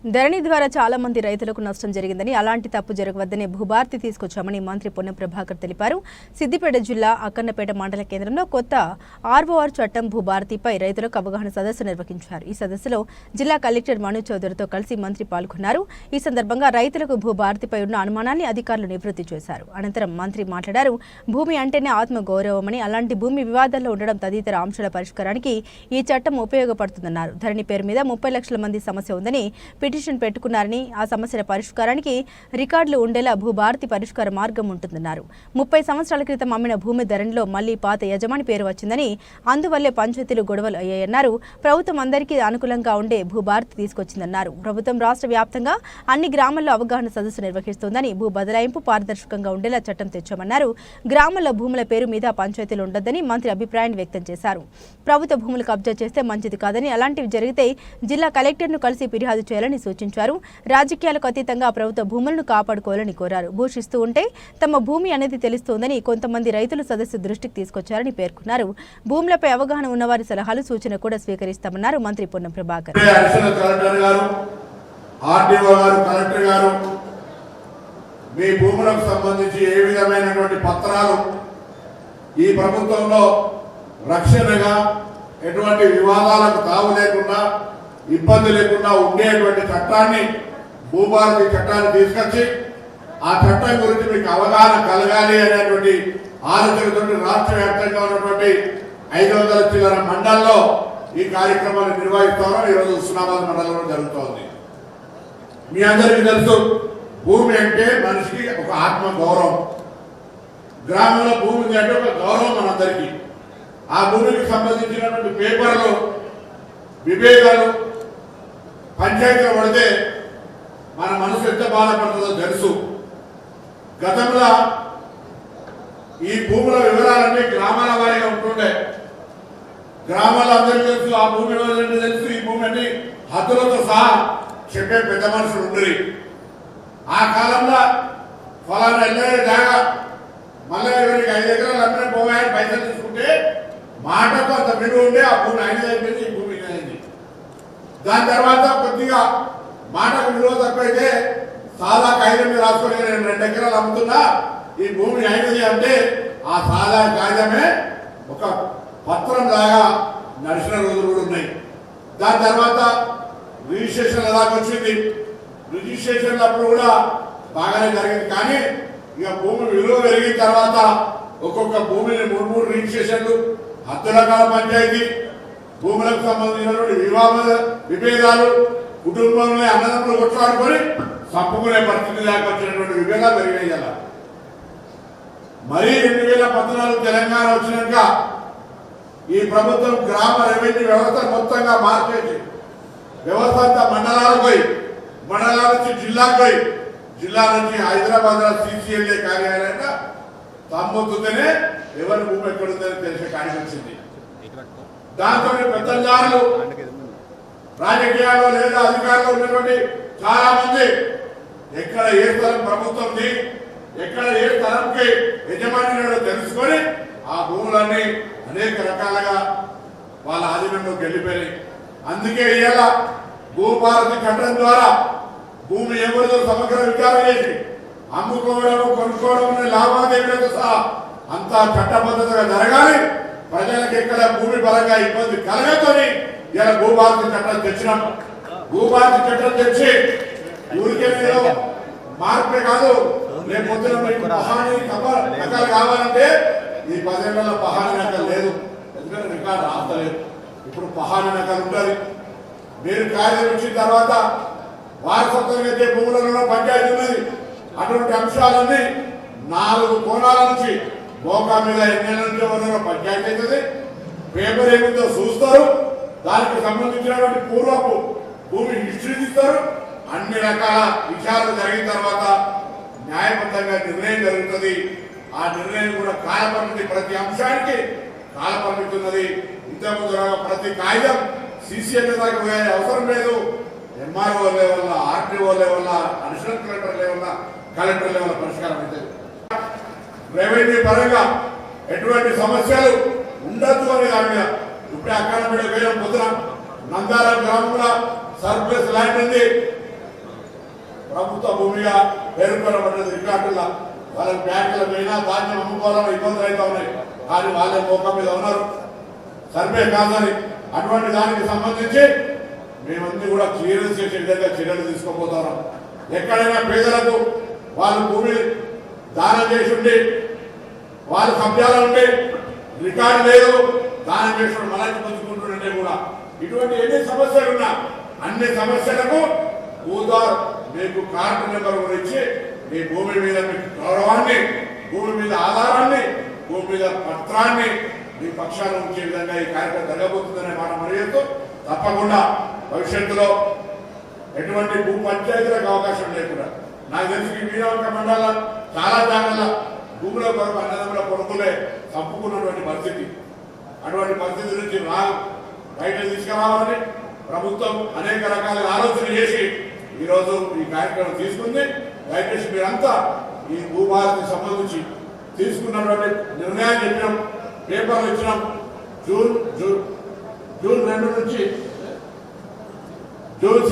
ధరణి ద్వారా చాలా మంది రైతులకు నష్టం జరిగిందని, అలాంటి తప్పు జరగవద్దని భూభారతి తీసుకొచ్చామని మంత్రి పొన్నం ప్రభాకర్ తెలిపారు. సిద్దిపేట జిల్లా అక్కన్నపేట మండల కేంద్రంలో కొత్త ఆర్ఓఆర్ చట్టం భూభారతిపై రైతులకు అవగాహన సదస్సు నిర్వహించారు. ఈ సదస్సులో జిల్లా కలెక్టర్ మను చౌదరితో కలిసి మంత్రి పాల్గొన్నారు. ఈ సందర్భంగా రైతులకు భూభారతిపై ఉన్న అనుమానాన్ని అధికారులు నివృత్తి చేశారు. అనంతరం మంత్రి మాట్లాడారు. భూమి అంటేనే ఆత్మ గౌరవమని, అలాంటి భూమి వివాదాల్లో ఉండడం తదితర అంశాల పరిష్కారానికి ఈ చట్టం ఉపయోగపడుతుందన్నారు. ధరణి పేరు మీద 30 లక్షల మంది సమస్య ఉందని పిటిషన్ పెట్టుకున్నారని, ఆ సమస్యల పరిష్కారానికి రికార్డులు ఉండేలా భూభారతి పరిష్కార మార్గం ఉంటుందన్నారు. 30 సంవత్సరాల క్రితం అమ్మిన భూమి ధరణిలో మళ్లీ పాత యజమాని పేరు వచ్చిందని, అందువల్లే పంచాయతీలు గొడవలు అయ్యాయన్నారు. ప్రభుత్వం అందరికీ అనుకూలంగా ఉండే భూభారతి తీసుకొచ్చిందన్నారు. ప్రభుత్వం రాష్ట్ర వ్యాప్తంగా అన్ని గ్రామాల్లో అవగాహన సదస్సు నిర్వహిస్తోందని, భూ బదలాయింపు పారదర్శకంగా ఉండేలా చట్టం తెచ్చామన్నారు. గ్రామాల్లో భూముల పేరు మీద పంచాయతీలు ఉండొద్దని మంత్రి అభిప్రాయాన్ని వ్యక్తం చేశారు. ప్రభుత్వ భూములు కబ్జా చేస్తే మంచిది కాదని, అలాంటివి జరిగితే జిల్లా కలెక్టర్ను కలిసి ఫిర్యాదు చేయాలని సూచించారు. రాజకీయాలకు అతీతంగా ప్రభుత్వ భూములను కాపాడుకోవాలని కోరారు. భూషిస్తూ ఉంటే తమ భూమి అనేది తెలుస్తోందని కొంతమంది రైతులు సదస్సు దృష్టికి తీసుకొచ్చారని పేర్కొన్నారు. భూములపై అవగాహన ఉన్నవారి సలహాలు, సూచన కూడా స్వీకరిస్తామన్నారు మంత్రి పొన్నం ప్రభాకర్. మీ భూములకు సంబంధించి ఏ విధమైనటువంటి పత్రాలు ఈ ప్రభుత్వంలో రక్షణగా ఎటువంటి వివాదాలకు తావు లేకుండా, ఇబ్బంది లేకుండా ఉండేటువంటి చట్టాన్ని, భూభారతి చట్టాన్ని తీసుకొచ్చి ఆ చట్టం గురించి మీకు అవగాహన కలగాలి అనేటువంటి ఆలోచనతో రాష్ట్ర వ్యాప్తంగా ఉన్నటువంటి 500 చిల్లర మండల్లో ఈ కార్యక్రమాన్ని నిర్వహిస్తారో ఈరోజు హుస్నాబాద్ మండలంలో జరుగుతోంది. మీ అందరికీ తెలుసు, భూమి అంటే మనిషికి ఒక ఆత్మ గౌరవం. గ్రామంలో భూమి అంటే ఒక గౌరవం మనందరికీ. ఆ భూమికి సంబంధించినటువంటి పేపర్లు, విభేదాలు పంచాయతీలో పడితే మన మనసు ఎంత బాధపడుతుందో తెలుసు. గతంలో ఈ భూముల వివరాలన్నీ గ్రామాల వారీగా ఉంటుండే. గ్రామాల అందరికీ తెలుసు, ఆ భూమి తెలుసు, ఈ భూమి అన్ని హద్దులతో సహా చెప్పే పెద్ద మనుషులు ఉండరు. ఆ కాలంలో ఫలానా ఎల్లే జాగా మళ్ళీ ఎవరికి 5 ఎకరాలు అమ్మిన పోవాయని పైసలు తీసుకుంటే మాటకు అంత విలువ ఉండే ఆ భూమి ఆయన అయిపోయింది, ఈ భూమి అయింది. దాని తర్వాత కొద్దిగా మాటకు విలువ తక్కువైతే సాదా కాగితం మీద రాసుకొని నేను 2 ఎకరాలు అమ్ముతున్నా, ఈ భూమి అయినది అంటే ఆ సాదా కాగితమే ఒక పత్రం లాగా నడిచిన రోజులు కూడా ఉన్నాయి. దాని తర్వాత రిజిస్ట్రేషన్ దాకా వచ్చింది. రిజిస్ట్రేషన్ అప్పుడు కూడా బాగానే జరిగింది. కానీ ఇక భూమి విలువ పెరిగిన తర్వాత ఒక్కొక్క భూమిని 3 రిజిస్ట్రేషన్లు, హద్దుల కాల పంచాయతీ, భూములకు సంబంధించినటువంటి విభేదాలు, కుటుంబంలో అన్నదమ్ములు కొట్లాడుకొని చంపుకునే పరిస్థితి దాకా వచ్చినటువంటి విభేదాలు పెరిగాయి కదా. మరీ 2014 తెలంగాణ వచ్చినాక ఈ ప్రభుత్వం గ్రామ రెవెన్యూ వ్యవస్థ మొత్తంగా మార్చేసి వ్యవస్థ అంతా మండలాలకు పోయి, మండలాల నుంచి జిల్లాకు పోయి, జిల్లా నుంచి హైదరాబాద్ CCLA కార్యాలయంగా తమ్మొత్తుతేనే ఎవరి భూమి ఎక్కడుందని తెలిసే కార్యం వచ్చింది. దాంతో పెద్దదారులు, రాజకీయాల్లో లేదా అధికారులు ఉన్నటువంటి చాలా మంది ఎక్కడ ఏ స్థలం ప్రభుత్వంది, ఎక్కడ ఏ స్థలంకి యజమాని తెలుసుకొని ఆ భూములన్నీ అనేక రకాలుగా వాళ్ళ ఆధీనంలోకి వెళ్ళిపోయినాయి. అందుకే ఇవాళ భూభారతి చట్టం ద్వారా భూమి ఎవరితో సమగ్ర విచారణ చేసి అమ్ముకోవడం, కొనుక్కోవడం అనే లావాదేవీలతో సహా అంతా చట్టబద్ధతగా జరగాలి. ప్రజలకు ఎక్కడ భూమి పరంగా ఇబ్బంది కలగతోని ఇలా భూభారతి చట్టం తెచ్చినాం. భూభారతి చట్టం తెచ్చి ఊరికే మార్పే కాదు, రేపు పొద్దున పహానీ నకలు కావాలంటే ఈ 10 ఏళ్లలో పహానీ నకలు లేదు, ఎందుకంటే రికార్డు రాస్తలేదు. ఇప్పుడు పహానీ నకలు ఉంటుంది. మీరు కార్యం వచ్చిన తర్వాత వారసత్వంగా అయితే భూములలో పంచాయతీ ఉన్నది. అటువంటి అంశాలన్నీ 4 కోణాల నుంచి మోకా మీద ఎన్నేళ్ళ నుంచి ఎవరైనా పంచాయతీ అవుతుంది. పేపర్ ఏమిటో చూస్తారు, దానికి సంబంధించినటువంటి పూర్వపు భూమి హిస్టరీ ఇస్తారు. అన్ని రకాల విషయాలు జరిగిన తర్వాత న్యాయబద్ధంగా నిర్ణయం జరుగుతుంది. ఆ నిర్ణయం కూడా కాలపరిమితి, ప్రతి అంశానికి కాలపరిమితి ఉన్నది. ఇంతకుముందు ప్రతి కాగితం CCLA దాకా పోయే అవసరం లేదు. MRO level, RTO level, additional collector level, collector level పరిష్కారం అవుతుంది. రెవెన్యూ పరంగా ఎటువంటి సమస్యలు ఉండద్దు అనే దాని మీద ఇప్పుడే అక్కడ పొద్దున నందారం గ్రామంలో సర్ప్లస్ ల్యాండ్ ఉంది. ప్రభుత్వ భూమిగా పేర్కొనబడ్డది రికార్డుల. వాళ్ళకి బ్యాంకుల పైన ధాన్యం అమ్ముకోవాలని ఇబ్బందులు అయితే ఉన్నాయి, కానీ వాళ్ళే మోకం మీద ఉన్నారు సర్వే కాదని. అటువంటి దానికి సంబంధించి మేమన్నీ కూడా క్లియరెన్స్ చేసే విధంగా చర్యలు తీసుకోబోతున్నాం. ఎక్కడైనా పేదలకు వాళ్ళు భూమి దానం చేసి ఉండి వాళ్ళు కబ్జాలు ఉండి రికార్డు లేదు, దానం చేసి మళ్ళీ పుచ్చుకుంటుంటే కూడా ఇటువంటి ఎన్ని సమస్యలు ఉన్నా అన్ని సమస్యలకు ఊదార్ మీకు కార్డు నెంబర్ కూడా ఇచ్చి మీ భూమి మీద మీ గౌరవాన్ని, భూమి మీద ఆధారాన్ని, భూమి మీద పత్రాన్ని మీ పక్షాన ఉంచే విధంగా ఈ కార్యక్రమం జరగబోతుందనే మాట మరిచేస్తూ తప్పకుండా భవిష్యత్తులో ఎటువంటి భూ పంచాయతీలకు అవకాశం లేకుండా నాకు తెలిసి మీనవంక మండల చాలా జాగ్రత్త భూముల కొరకు అన్నదమ్ముల కొడుకులే తప్పుకున్నటువంటి పరిస్థితి. అటువంటి పరిస్థితి నుంచి బయట తీసుకురావాలని ప్రభుత్వం అనేక రకాల ఆలోచన చేసి ఈరోజు ఈ కార్యక్రమం తీసుకుంది. దయచేసి మీరంతా ఈ భూభారతికి సంబంధించి తీసుకున్నటువంటి నిర్ణయాలు చెప్పినాం, పేపర్లు ఇచ్చినాం. జూన్ 2 నుంచి జూన్